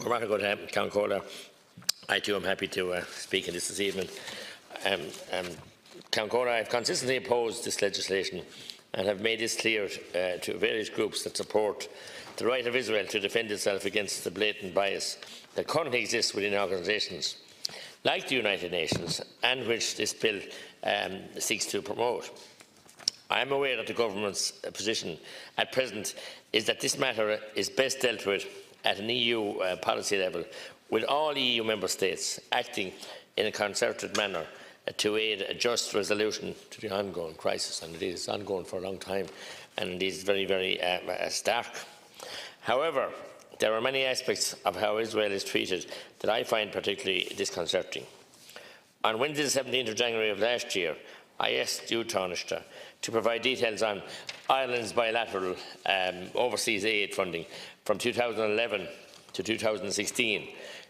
I too am happy to speak in this evening. I have consistently opposed this legislation and have made this clear to various groups that support the right of Israel to defend itself against the blatant bias that currently exists within organisations like the United Nations and which this bill seeks to promote. I am aware that the government's position at present is that this matter is best dealt with at an EU policy level, with all EU member states acting in a concerted manner to aid a just resolution to the ongoing crisis. And it is ongoing for a long time, and it is very, very stark. However, there are many aspects of how Israel is treated that I find particularly disconcerting. On Wednesday, the 17th of January of last year, I asked you, Taoiseach, to provide details on Ireland's bilateral overseas aid funding from 2011 to 2016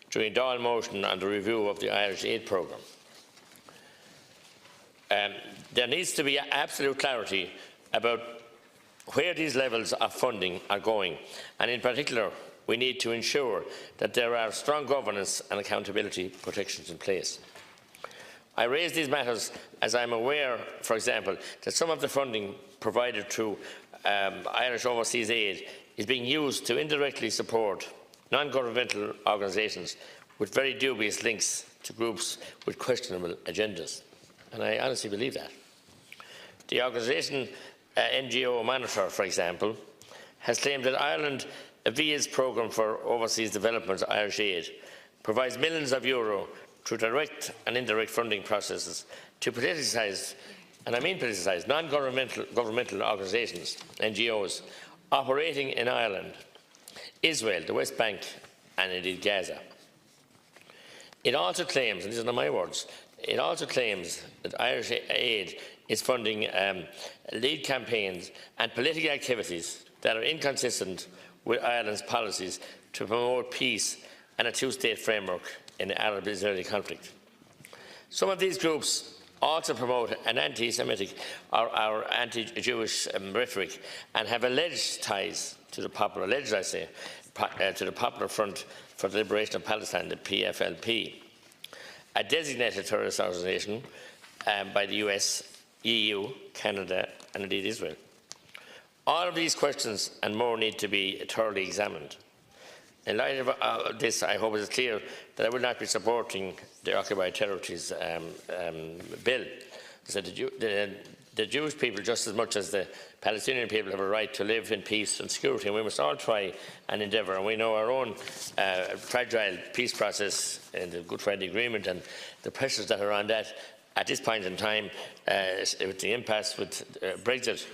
during Dáil motion on the review of the Irish aid programme. There needs to be absolute clarity about where these levels of funding are going, and in particular we need to ensure that there are strong governance and accountability protections in place. I raise these matters as I am aware, for example, that some of the funding provided through Irish overseas aid is being used to indirectly support non-governmental organisations with very dubious links to groups with questionable agendas. And I honestly believe that. The organisation NGO Monitor, for example, has claimed that Ireland, via its programme for overseas development, Irish aid, provides millions of euro through direct and indirect funding processes to politicise, and I mean politicise, non-governmental organisations, NGOs, operating in Ireland, Israel, the West Bank and indeed Gaza. It also claims, and these are not my words, it also claims that Irish aid is funding lead campaigns and political activities that are inconsistent with Ireland's policies to promote peace and a two-state framework in the Arab-Israeli conflict. Some of these groups also promote an anti-Semitic or anti-Jewish rhetoric and have alleged ties to the Popular, to the Popular Front for the Liberation of Palestine, the PFLP, a designated terrorist organisation by the US, EU, Canada and indeed Israel. All of these questions and more need to be thoroughly examined. In light of this, I hope it is clear that I will not be supporting the Occupied Territories bill. So the Jewish people, just as much as the Palestinian people, have a right to live in peace and security, and we must all try and endeavour. And we know our own fragile peace process in the Good Friday Agreement and the pressures that are on that at this point in time, with the impasse with Brexit,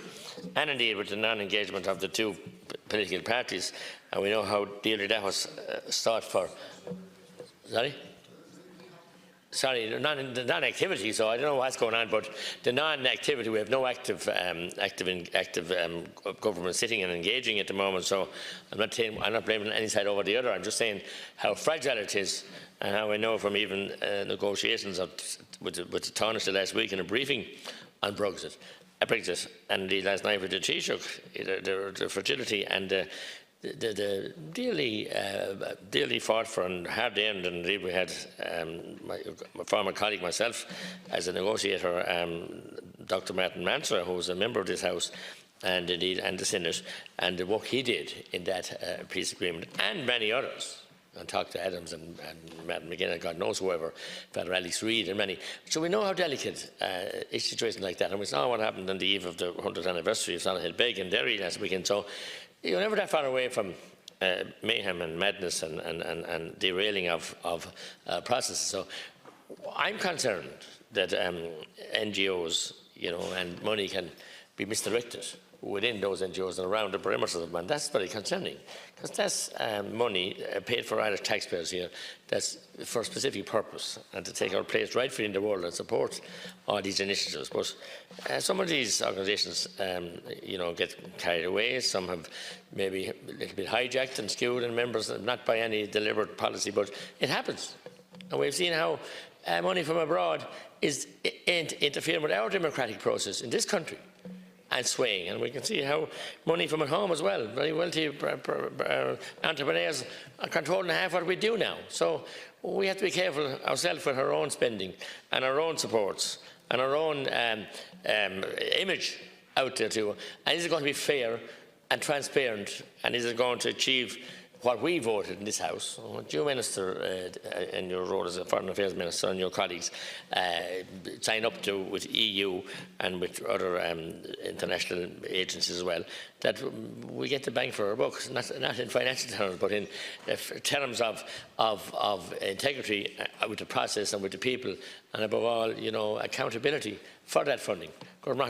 and indeed with the non-engagement of the two political parties. And we know how dearly that was sought for. Sorry, the non-activity, so I don't know what's going on, but the non-activity, we have no active government sitting and engaging at the moment, so I'm not blaming any side over the other. I'm just saying how fragile it is, and how I know from even negotiations with the Taoiseach last week in a briefing on Brexit, and indeed last night with the Taoiseach, the fragility and the dearly fought for and hard earned, and indeed we had my former colleague myself as a negotiator, Dr. Martin Mansor, who was a member of this House and indeed and the Senate, and the work he did in that peace agreement, and many others. And talked to Adams and Mattie McGrath and God knows whoever, Father Alex Reid and many. So we know how delicate a situation like that. And we saw what happened on the eve of the 100th anniversary of Seanad Beg in Derry last weekend. So you're never that far away from mayhem and madness and derailing of processes. So I'm concerned that NGOs, and money can be misdirected within those NGOs and around the perimeters of them. That's very concerning, because that's money paid for Irish taxpayers here that's for a specific purpose, and to take our place rightfully in the world and support all these initiatives. But some of these organisations get carried away. Some have maybe a little bit hijacked and skewed in members, not by any deliberate policy, but it happens. And we've seen how money from abroad is interfering with our democratic process in this country. and swaying. And we can see how money from at home as well, very wealthy entrepreneurs are controlling half what we do now. So we have to be careful ourselves with our own spending and our own supports and our own image out there too. And is it going to be fair and transparent, and is it going to achieve what we voted in this House? What you, Minister, in your role as a Foreign Affairs Minister, and your colleagues sign up to with EU and with other international agencies as well, that we get the bang for our buck, not in financial terms, but in terms of integrity with the process and with the people, and above all, you know, accountability for that funding. Good.